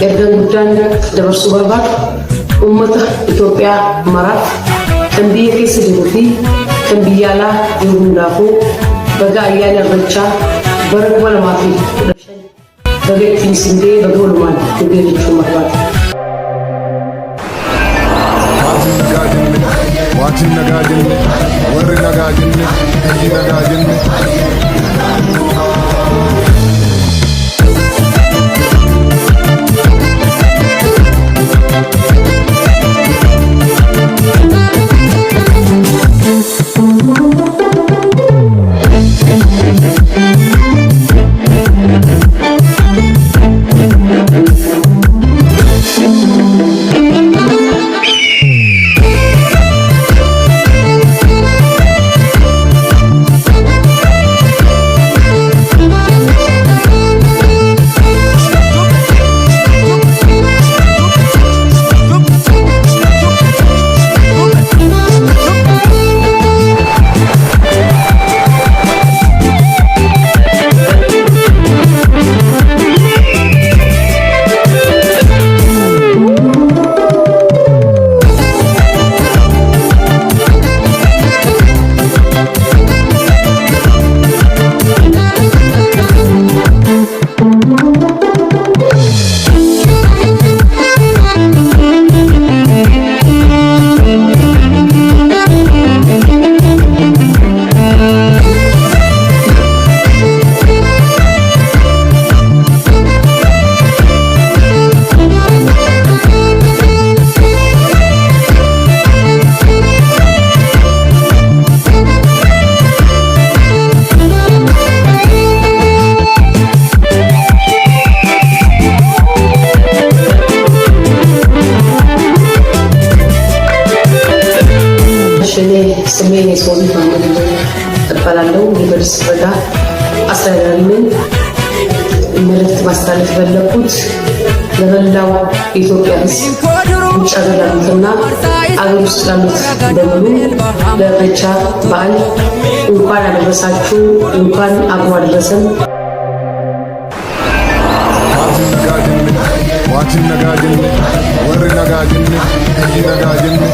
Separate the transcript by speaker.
Speaker 1: ergan guddaan dabarsuu barbaadu uummata Itoophiyaa maraaf kan biyya keessa jiruu fi kan biyya alaa jiru hundaafuu baga ayyaana irreechaa bara 2015 baga ittiin sindee baga walumaan dhugee jechuu barbaadu.
Speaker 2: Waatiin nagaa jenne, warri nagaa jenne, hojii nagaa jenne.
Speaker 1: ስሜን የሶሊ ማመድ እባላለሁ። ዩኒቨርሲቲ በጋ አስተዳዳሪን መልእክት ማስተላለፍ ፈለኩት ለመላው ኢትዮጵያ ሕዝብ ውጭ ሀገር ያሉትና አገር ውስጥ ያሉት በሙሉ ለኢሬቻ በዓል እንኳን አደረሳችሁ፣ እንኳን አብሮ አደረሰን።
Speaker 2: Waatiin nagaa jenne, warri nagaa jenne, hojii nagaa jenne.